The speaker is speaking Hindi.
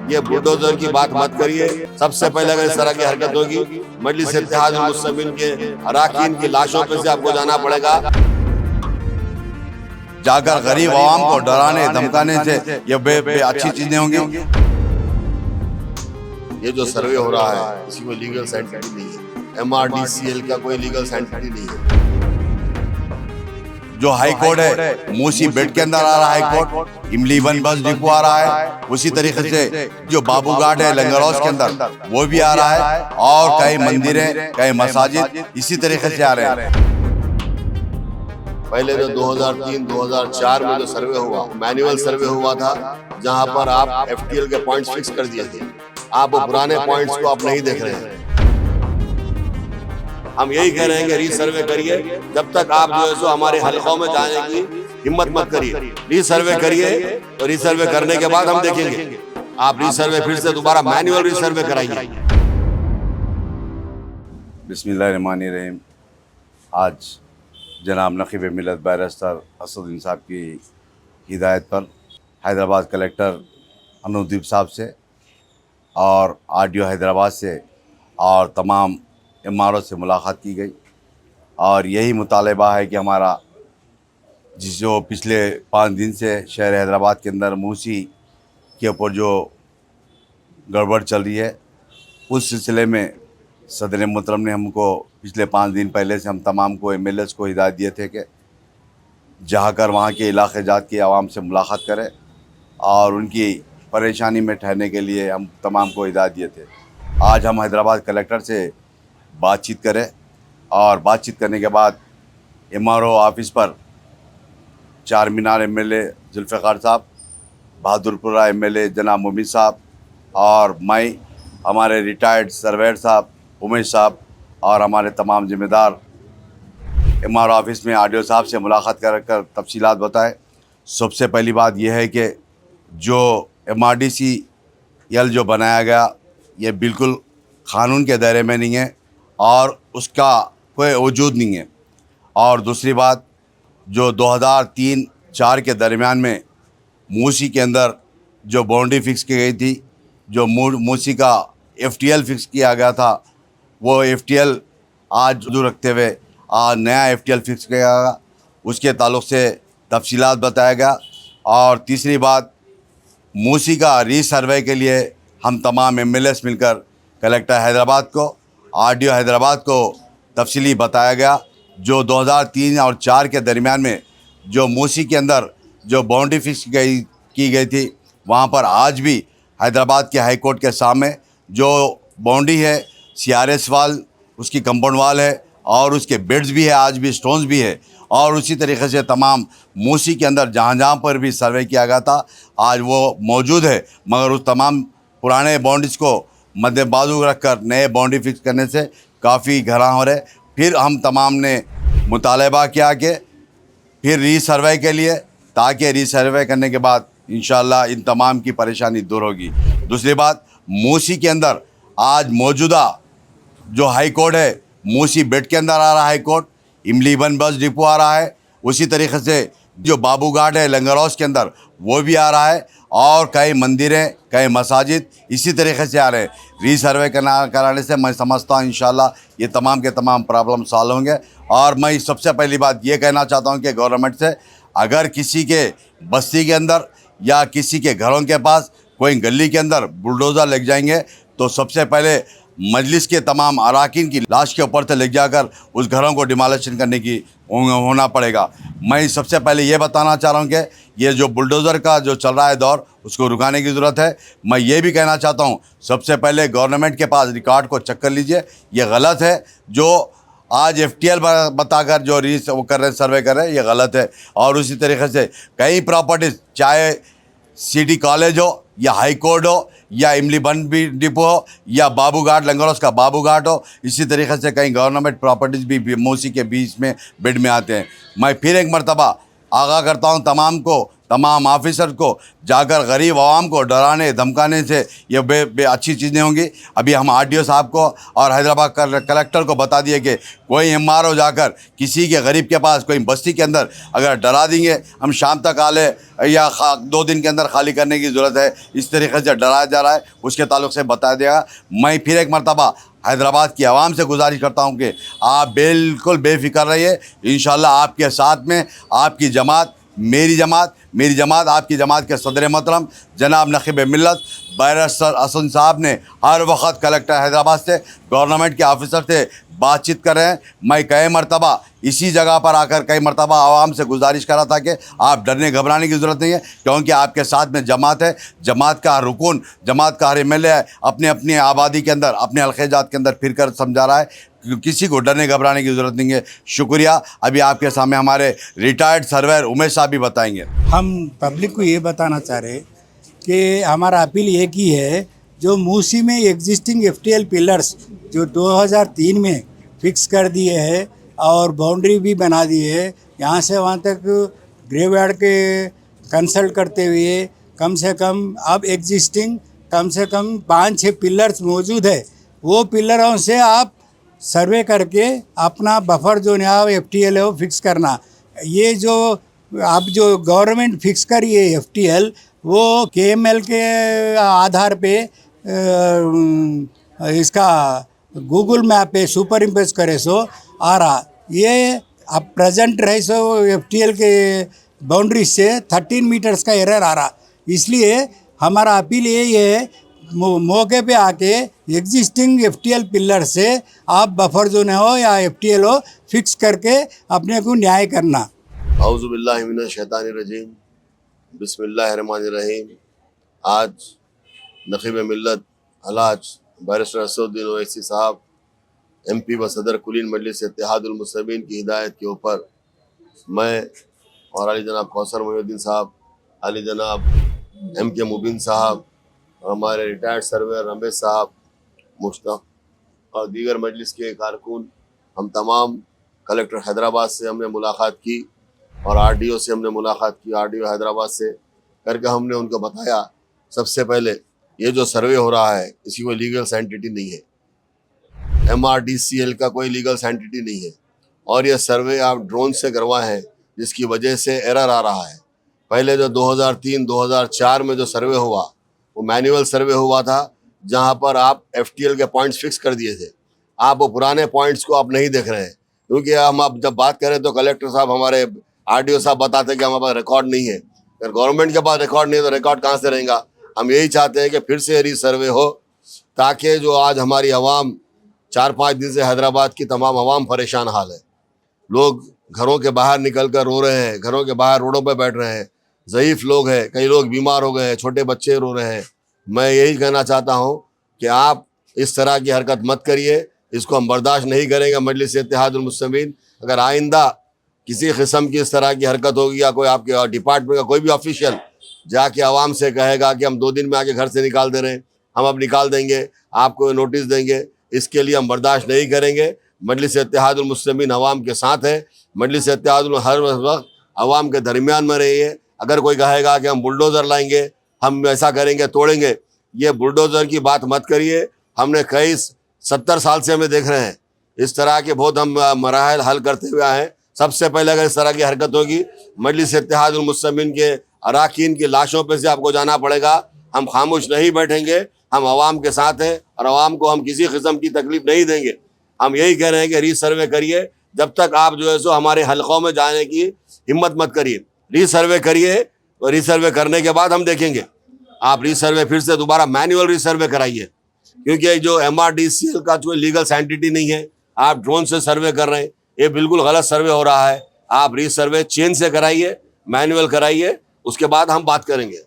ये बुलडोजर की बात मत करिए। सबसे पहले अगर इस तरह की हरकत होगी, मजलिस इत्तेहादुल मुस्लिमीन के अराकीन की लाशों पे से आपको जाना पड़ेगा। जाकर गरीब आवाम को डराने धमकाने से ये अच्छी चीजें होंगी। ये जो सर्वे हो रहा है किसी को लीगल साइंटिफिक नहीं है, MRDCL का कोई लीगल साइंटिफिक नहीं है। जो हाई कोर्ट है मूसी बेड के अंदर आ रहा है, हाई कोर्ट इमली वन बस डिपो आ रहा है, उसी तरीके से जो बाबू घाट है लंगर हाउस के अंदर वो भी आ रहा है, और कई मंदिरें कई मसाजिद इसी तरीके से आ रहे हैं। पहले जो 2003-2004 में जो सर्वे हुआ, मैनुअल सर्वे हुआ था, जहां पर आप FTL के पॉइंट्स फिक्स कर दिए थे। आप वो पुराने पॉइंट्स को आप नहीं देख रहे हैं। हम यही कह रहे हैं कि रीसर्वे करिए। जब तक आप जो है सो हमारे हलकों में जाने की हिम्मत मत करिए, रीसर्वे करिए। और रीसर्वे करने के बाद हम देखेंगे, आप रीसर्वे फिर से दोबारा मैनुअल रीसर्वे कराइए। बिस्मिल्लाहिर्रहमानिर्रहीम। आज जनाब नक़ीब मिल्लत बैरिस्टर असदुद्दीन साहब की हिदायत पर हैदराबाद कलेक्टर अनुदीप साहब से और RDO हैदराबाद से और तमाम इमारत से मुलाकात की गई, और यही मुतालबा है कि हमारा जो पिछले 5 दिन से शहर हैदराबाद के अंदर मूसी के ऊपर जो गड़बड़ चल रही है, उस सिलसिले में सदर मोहतरम ने हमको पिछले 5 दिन पहले से हम तमाम को MLAs को हिदायत दिए थे कि जाकर वहाँ के इलाके जात की आवाम से मुलाकात करें और उनकी परेशानी में ठहरने के लिए हम तमाम को हिदायत दिए थे। आज हम हैदराबाद कलेक्टर से बातचीत करें, और बातचीत करने के बाद MRO ऑफिस पर चार मीनार MLA जुल्फ़िकार साहब, बहादुरपुरा MLA जनाब मुबीन साहब, और मैं, हमारे रिटायर्ड सर्वेयर साहब उमेश साहब, और हमारे तमाम जिम्मेदार MRO ऑफिस में RDO साहब से मुलाकात कर तफसीलात बताए। सबसे पहली बात यह है कि जो MRDCL जो बनाया गया ये बिल्कुल क़ानून के दायरे में नहीं है और उसका कोई वजूद नहीं है। और दूसरी बात, जो 2003-4 के दरमियान में मूसी के अंदर जो बाउंड्री फिक्स की गई थी, जो मूसी का FTL फिक्स किया गया था, वो FTL आज जो रखते हुए आज नया FTL फिक्स किया गया, उसके ताल्लुक़ से तफसीलात बताया गया। और तीसरी बात, मूसी का रीसर्वे के लिए हम तमाम MLAs मिलकर कलेक्टर हैदराबाद को, RDO हैदराबाद को तफसीली बताया गया। जो 2003 और 4 के दरमियान में जो मूसी के अंदर जो बाउंड्री फिक्स की गई थी, वहाँ पर आज भी हैदराबाद के हाई कोर्ट के सामने जो बाउंड्री है, CRS वाल उसकी कंपाउंड वाल है, और उसके बेड्स भी है, आज भी स्टोन्स भी है, और उसी तरीके से तमाम मूसी के अंदर जहाँ जहाँ पर भी सर्वे किया गया था आज वो मौजूद है। मगर उस तमाम पुराने बाउंड्रीज को मद्देबाजू रख कर नए बाउंड्री फिक्स करने से काफ़ी घरा हो रहे। फिर हम तमाम ने मुतालबा किया कि फिर रीसर्वे के लिए, ताकि रीसर्वे करने के बाद इंशाअल्लाह इन तमाम की परेशानी दूर होगी। दूसरी बात, मूसी के अंदर आज मौजूदा जो हाई कोर्ट है, मूसी बेड के अंदर आ रहा है हाई कोर्ट, इमली वन बस डिपो आ रहा है, उसी तरीके से जो बाबू घाट है लंगर हाउस के अंदर वो भी आ रहा है, और कई मंदिरें कई मसाजिद इसी तरीके से आ रहे हैं। रीसर्वे कराने से मैं समझता हूँ इंशाल्लाह ये तमाम के तमाम प्रॉब्लम सॉल्व होंगे। और मैं सबसे पहली बात ये कहना चाहता हूँ कि गवर्नमेंट से, अगर किसी के बस्ती के अंदर या किसी के घरों के पास कोई गली के अंदर बुलडोज़र लग जाएंगे, तो सबसे पहले मजलिस के तमाम अराकीन की लाश के ऊपर से ले जाकर उस घरों को डिमोलिशन करने की होना पड़ेगा। मैं सबसे पहले ये बताना चाह रहा हूँ कि ये जो बुलडोज़र का जो चल रहा है दौर, उसको रुकाने की ज़रूरत है। मैं ये भी कहना चाहता हूँ, सबसे पहले गवर्नमेंट के पास रिकॉर्ड को चेक कर लीजिए। ये गलत है जो आज FTL बताकर जो वो कर रहे हैं, सर्वे कर रहे हैं, ये गलत है। और उसी तरीके से कई प्रॉपर्टीज़, चाहे सिटी कॉलेज हो या हाई कोर्ट हो या इमली बन डिपो हो या बाबू घाट लंगर हाउस का बाबू घाट हो, इसी तरीके से कई गवर्नमेंट प्रॉपर्टीज़ भी मूसी के बीच में बेड में आते हैं। मैं फिर एक मरतबा आगाह करता हूं तमाम को तमाम ऑफिसर को जाकर गरीब आवाम को डराने धमकाने से ये बे अच्छी चीज़ें होंगी। अभी हम आरडीओ साहब को और हैदराबाद कलेक्टर को बता दिए कि कोई एमआरओ जाकर किसी के गरीब के पास कोई बस्ती के अंदर अगर डरा देंगे हम शाम तक आले या 2 दिन के अंदर खाली करने की ज़रूरत है, इस तरीके से डराया जा रहा है, उसके ताल्लुक से बता देगा। मैं फिर एक मरतबा हैदराबाद की आवाम से गुजारिश करता हूँ कि आप बिल्कुल बेफिक्र रहिए। इंशाअल्लाह आपके साथ में आपकी जमात, मेरी जमात आपकी जमात के सदर मोहतरम जनाब नखीब मिल्लत बैरिस्टर हसन साहब ने हर वक्त कलेक्टर हैदराबाद से, गवर्नमेंट के ऑफिसर से बातचीत कर रहे हैं। मैं कई मरतबा इसी जगह पर आकर कई मरतबा आवाम से गुजारिश करा था कि आप डरने घबराने की ज़रूरत नहीं है, क्योंकि आपके साथ में जमात है। जमात का हर रुकन, जमात का हर एमएलए अपने अपनी आबादी के अंदर, अपने हल्क़े-जात के अंदर फिर कर समझा रहा है, किसी को डरने घबराने की ज़रूरत नहीं है। शुक्रिया। अभी आपके सामने हमारे रिटायर्ड सर्वेयर उमेश साहब भी बताएंगे। हम पब्लिक को ये बताना चाह रहे कि हमारा अपील एक ही है, जो मूसी में एग्जिस्टिंग एफटीएल पिलर्स जो 2003 में फिक्स कर दिए हैं और बाउंड्री भी बना दी है, यहाँ से वहाँ तक ग्रेवयार्ड के कंसल्ट करते हुए कम से कम अब एग्जिस्टिंग कम से कम 5-6 पिलर्स मौजूद है। वो पिलरों से आप सर्वे करके अपना बफर जोन या एफटीएल है वो फिक्स करना। ये जो अब जो गवर्नमेंट फिक्स करी है एफटीएल, वो केएमएल के आधार पे इसका गूगल मैप पे सुपर इम्पोज करे सो आ रहा। ये अब प्रेजेंट रहे सो एफटीएल के बाउंड्री से 13 मीटर्स का एरर आ रहा। इसलिए हमारा अपील यही है, मौके पे आके एग्जिस्टिंग एफटीएल पिलर से आप बफर जोन हो या एफटीएल हो फिक्स करके अपने को न्याय करना। औज़ु बिल्लाहि मिनश शैतानिर रजीम, बिस्मिल्लाहिर्रहमानिर रहीम। आज नखीब मिल्लत अलाज बैरिस्टर असदुद्दीन ओवैसी साहब एमपी व सदर कुलीन मजलिस इत्तेहादुल मुस्लिमीन की हिदायत के ऊपर मैं और अली जनाब कौसर मोहिउद्दीन साहब, अली जनाब एमके मुबीन साहब और हमारे रिटायर्ड सर्वेयर रमेश साहब, मुश्ताक और दीगर मजलिस के कारकुन, हम तमाम कलेक्टर हैदराबाद से हमने मुलाकात की और आरडीओ से हमने मुलाकात की। आरडीओ हैदराबाद से करके हमने उनको बताया, सबसे पहले ये जो सर्वे हो रहा है इसकी कोई लीगल सैंटिटी नहीं है, MRDCL का कोई लीगल सैंटिटी नहीं है, और ये सर्वे आप ड्रोन से करवाए हैं जिसकी वजह से एरर आ रहा है। पहले जो 2003-2004 में जो सर्वे हुआ वो मैनुअल सर्वे हुआ था, जहाँ पर आप FTL के पॉइंट्स फिक्स कर दिए थे। आप वो पुराने पॉइंट्स को आप नहीं देख रहे हैं, क्योंकि हम अब जब बात करें तो कलेक्टर साहब, हमारे आरडीओ साहब बताते हैं कि हमारे पास रिकॉर्ड नहीं है। अगर गवर्नमेंट के पास रिकॉर्ड नहीं है तो रिकॉर्ड कहाँ से रहेगा। हम यही चाहते हैं कि फिर से रीसर्वे हो, ताकि जो आज हमारी आवाम 4-5 दिन से हैदराबाद की तमाम आवाम परेशान हाल है। लोग घरों के बाहर निकल कर रो रहे हैं, घरों के बाहर रोडों पर बैठ रहे हैं, ज़ईफ़ लोग हैं, कई लोग बीमार हो गए हैं, छोटे बच्चे रो रहे हैं। मैं यही कहना चाहता हूँ कि आप इस तरह की हरकत मत करिए, इसको हम बर्दाश्त नहीं करेंगे। मजलिस इत्तेहादुल मुस्लिमीन, अगर आइंदा किसी किस्म की इस तरह की हरकत होगी या कोई आपके डिपार्टमेंट का कोई भी ऑफिशियल जाके आवाम से कहेगा कि हम 2 दिन में आके घर से निकाल दे रहे हैं, हम अब निकाल देंगे, आपको नोटिस देंगे, इसके लिए हम बर्दाश्त नहीं करेंगे। मजलिस इत्तेहादुल मुस्लिमीन अवाम के साथ है। मजलिस इत्तेहादुल हर वक्त अवाम के दरमियान में रही है। अगर कोई कहेगा कि हम बुलडोज़र लाएंगे, हम ऐसा करेंगे, तोड़ेंगे, ये बुलडोज़र की बात मत करिए। हमने कई 70 साल से हमें देख रहे हैं, इस तरह के बहुत हम मराहल हल करते हुए आए हैं। सबसे पहले अगर इस तरह की हरकत होगी, मजलिस इत्तेहादुल मुस्लिमीन के अराकीन की लाशों पे से आपको जाना पड़ेगा। हम खामोश नहीं बैठेंगे, हम आवाम के साथ हैं और आवाम को हम किसी किस्म की तकलीफ नहीं देंगे। हम यही कह रहे हैं कि रीसर्वे करिए, जब तक आप जो है सो हमारे हलकों में जाने की हिम्मत मत करिए। रीसर्वे करिए, और रीसर्वे करने के बाद हम देखेंगे। आप रीसर्वे फिर से दोबारा मैनुअल रीसर्वे कराइए, क्योंकि जो MRDCL का कोई लीगल सैंटिटी नहीं है, आप ड्रोन से सर्वे कर रहे हैं, ये बिल्कुल गलत सर्वे हो रहा है। आप रीसर्वे चेन से कराइए, मैनुअल कराइए, उसके बाद हम बात करेंगे।